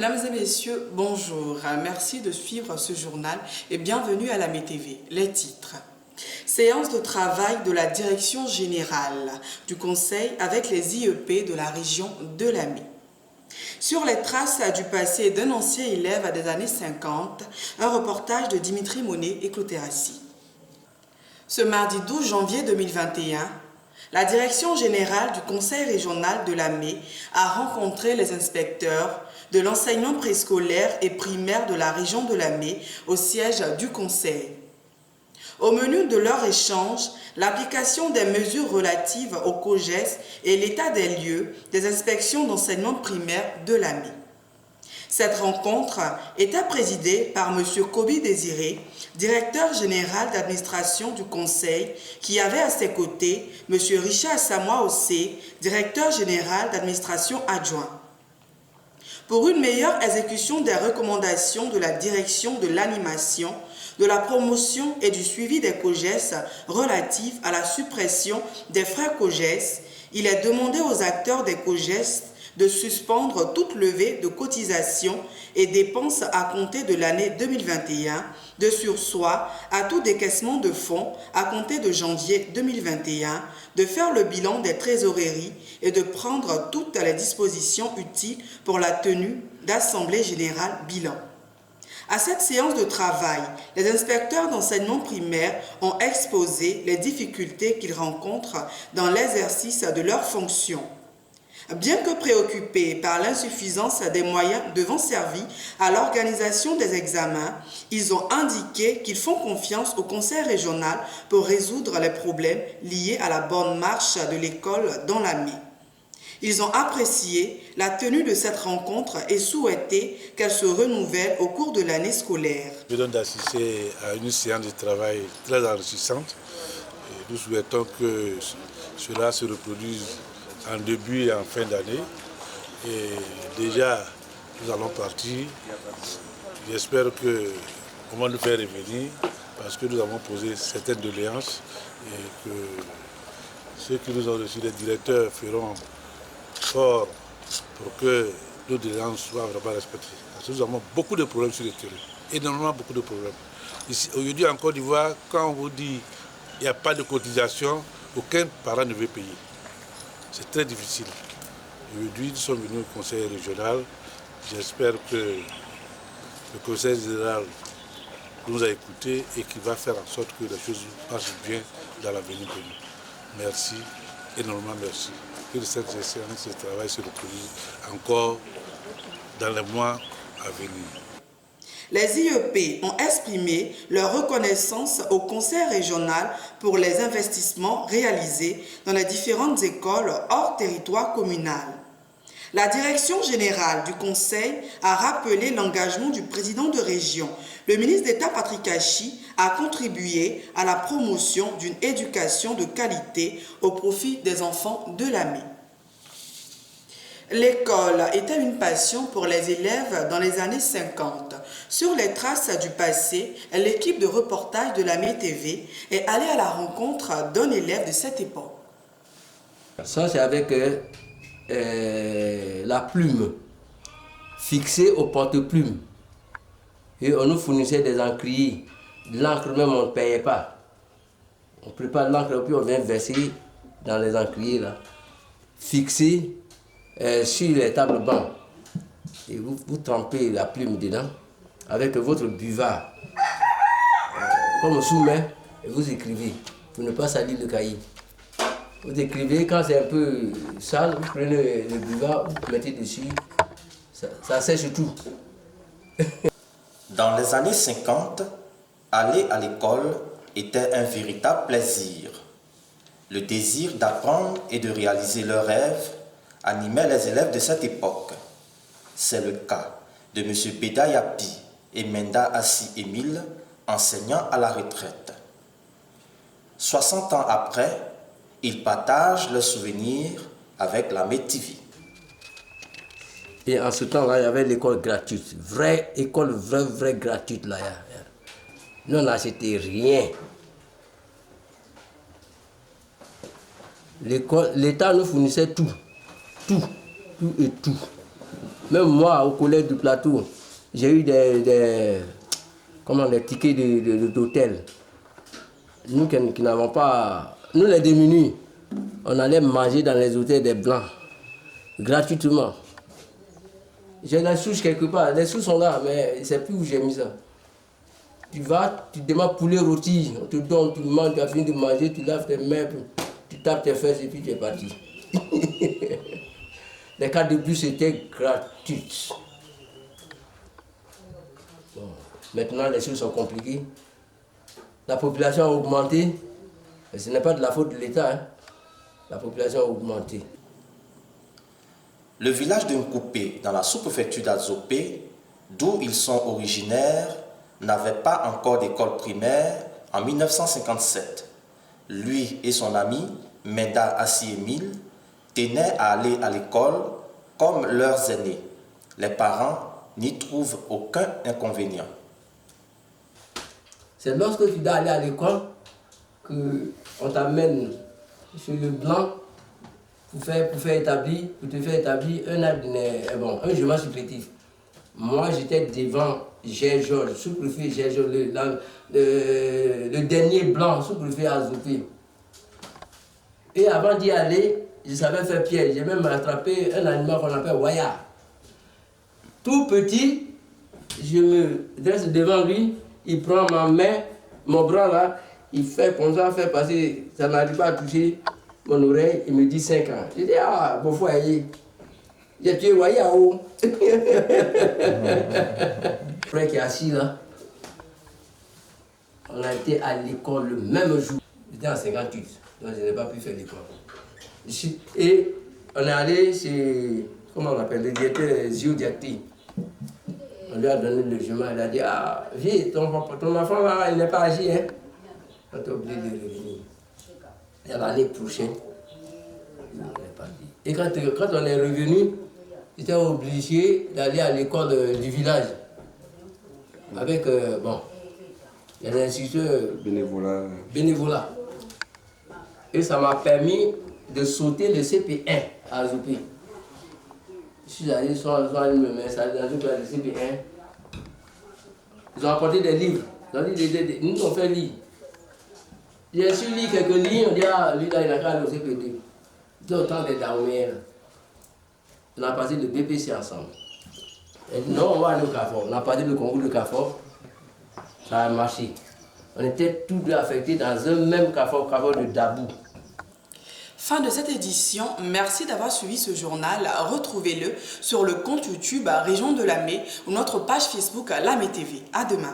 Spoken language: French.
Mesdames et messieurs, bonjour. Merci de suivre ce journal et bienvenue à la MeTV. Les titres. Séance de travail de la Direction générale du Conseil avec les IEP de la région de Lamé. Sur les traces du passé d'un ancien élève des années 50, un reportage de Dimitri Monet et Claude Terrassi. Ce mardi 12 janvier 2021, la Direction générale du Conseil régional de Lamé a rencontré les inspecteurs de l'enseignement préscolaire et primaire de la région de Lamé au siège du Conseil. Au menu de leur échange, l'application des mesures relatives au COJES et l'état des lieux des inspections d'enseignement primaire de Lamé. Cette rencontre était présidée par M. Kobi Désiré, directeur général d'administration du Conseil, qui avait à ses côtés M. Richard Samoa Ossé, directeur général d'administration adjoint. Pour une meilleure exécution des recommandations de la direction de l'animation, de la promotion et du suivi des COJES relatifs à la suppression des frais COJES, il est demandé aux acteurs des COJES de suspendre toute levée de cotisations et dépenses à compter de l'année 2021, de sursoir à tout décaissement de fonds à compter de janvier 2021, de faire le bilan des trésoreries et de prendre toutes les dispositions utiles pour la tenue d'assemblée générale bilan. À cette séance de travail, les inspecteurs d'enseignement primaire ont exposé les difficultés qu'ils rencontrent dans l'exercice de leurs fonctions. Bien que préoccupés par l'insuffisance des moyens devant servir à l'organisation des examens, ils ont indiqué qu'ils font confiance au Conseil régional pour résoudre les problèmes liés à la bonne marche de l'école dans Lamé. Ils ont apprécié la tenue de cette rencontre et souhaité qu'elle se renouvelle au cours de l'année scolaire. Je viens d'assister à une séance de travail très enrichissante. Et nous souhaitons que cela se reproduise en début et en fin d'année. Et déjà, nous allons partir. J'espère qu'on va nous faire revenir parce que nous avons posé certaines doléances et que ceux qui nous ont reçus, les directeurs, feront fort pour que nos doléances soient vraiment respectées. Parce que nous avons beaucoup de problèmes sur le terrain, énormément beaucoup de problèmes. Aujourd'hui en Côte d'Ivoire, quand on vous dit qu'il n'y a pas de cotisation, aucun parent ne veut payer. C'est très difficile. Aujourd'hui, nous sommes venus au Conseil régional. J'espère que le Conseil général nous a écoutés et qu'il va faire en sorte que les choses marchent bien dans l'avenir pour nous. Merci, énormément merci. Que cette séance de travail se reproduise encore dans les mois à venir. Les IEP ont exprimé leur reconnaissance au Conseil régional pour les investissements réalisés dans les différentes écoles hors territoire communal. La direction générale du Conseil a rappelé l'engagement du président de région. Le ministre d'État Patrick Achi a contribué à la promotion d'une éducation de qualité au profit des enfants de Lamé. L'école était une passion pour les élèves dans les années 50. Sur les traces du passé, l'équipe de reportage de la MeTV est allée à la rencontre d'un élève de cette époque. Ça, c'est avec la plume fixée au porte-plume. Et on nous fournissait des encriers. L'encre même, on ne payait pas. On prépare l'encre, puis on vient verser dans les encriers, là, fixés sur les tables bancs. Et vous trempez la plume dedans avec votre buvard. Comme on soumet, et vous écrivez pour ne pas salir le cahier. Vous écrivez, quand c'est un peu sale, vous prenez le buvard, vous mettez dessus, ça sèche tout. Dans les années 50, aller à l'école était un véritable plaisir. Le désir d'apprendre et de réaliser leurs rêves animait les élèves de cette époque. C'est le cas de M. Beda Yapi et Menda Assi Émile, enseignants à la retraite. 60 ans après, ils partagent leurs souvenirs avec la MeTV. Et en ce temps-là, il y avait l'école gratuite. Vraie école, vraie gratuite là. Nous, on n'achetait rien. L'État nous fournissait tout. Même moi, au collège du plateau, j'ai eu des tickets d'hôtel. Nous qui n'avons pas... Nous, les démunis, on allait manger dans les hôtels des Blancs, gratuitement. J'ai la souche quelque part. Les sous sont là, mais je ne sais plus où j'ai mis ça. Tu vas, tu demandes poulet rôti, on te donne, tu manges, tu as fini de manger, tu laves tes mains, tu tapes tes fesses et puis tu es parti. Les cartes de bus étaient gratuites. Bon. Maintenant, les choses sont compliquées. La population a augmenté. Et ce n'est pas de la faute de l'État. Hein. La population a augmenté. Le village de Nkoupé, dans la sous-préfecture d'Azopé, d'où ils sont originaires, n'avait pas encore d'école primaire en 1957. Lui et son ami, Meda Assi-Émile, tenaient à aller à l'école comme leurs aînés. Les parents n'y trouvent aucun inconvénient. C'est lorsque tu dois aller à l'école qu'on t'amène sur le blanc pour te faire établir un jugement supplétif. Moi, j'étais devant Georges, sous-préfet Georges, le dernier blanc, sous-préfet Azopé. Et avant d'y aller, je savais faire piège. J'ai même attrapé un animal qu'on appelle Waya. Tout petit, je me dresse devant lui, il prend ma main, mon bras là, il fait comme ça, fait passer, ça n'arrive pas à toucher mon oreille, il me dit 5 ans. Je dis, ah, bon foyer. J'ai tué Waya. Le frère qui est assis là, on a été à l'école le même jour. J'étais en 58, donc je n'ai pas pu faire l'école. Et on est allé chez, comment on appelle, le directeur Zio Diakti. On lui a donné le jugement, il a dit, ah, viens, ton enfant là, il n'est pas agi, hein. On est obligé de revenir. Et l'année prochaine, on n'est pas dit. Et quand on est revenu, j'étais obligé d'aller à l'école du village. Avec, il y a des instituteurs bénévolat. Et ça m'a permis de sauter le CP1 à Azopé. Je suis allé sur me m'installer dans une classe de CP1. Ils ont apporté des livres. Ils ont dit, nous on fait lire. J'ai su lire quelques lignes, on dit, ah, lui là, il a qu'à aller au CP2. C'est autant des Daoméens. On a passé le BPC ensemble. Et non, on va aller au CAFOR. On a passé le concours de CAFOR. Ça a marché. On était tous deux affectés dans un même CAFOR de Dabou. Fin de cette édition, merci d'avoir suivi ce journal. Retrouvez-le sur le compte YouTube Région de Lamé ou notre page Facebook Lamé TV. À demain.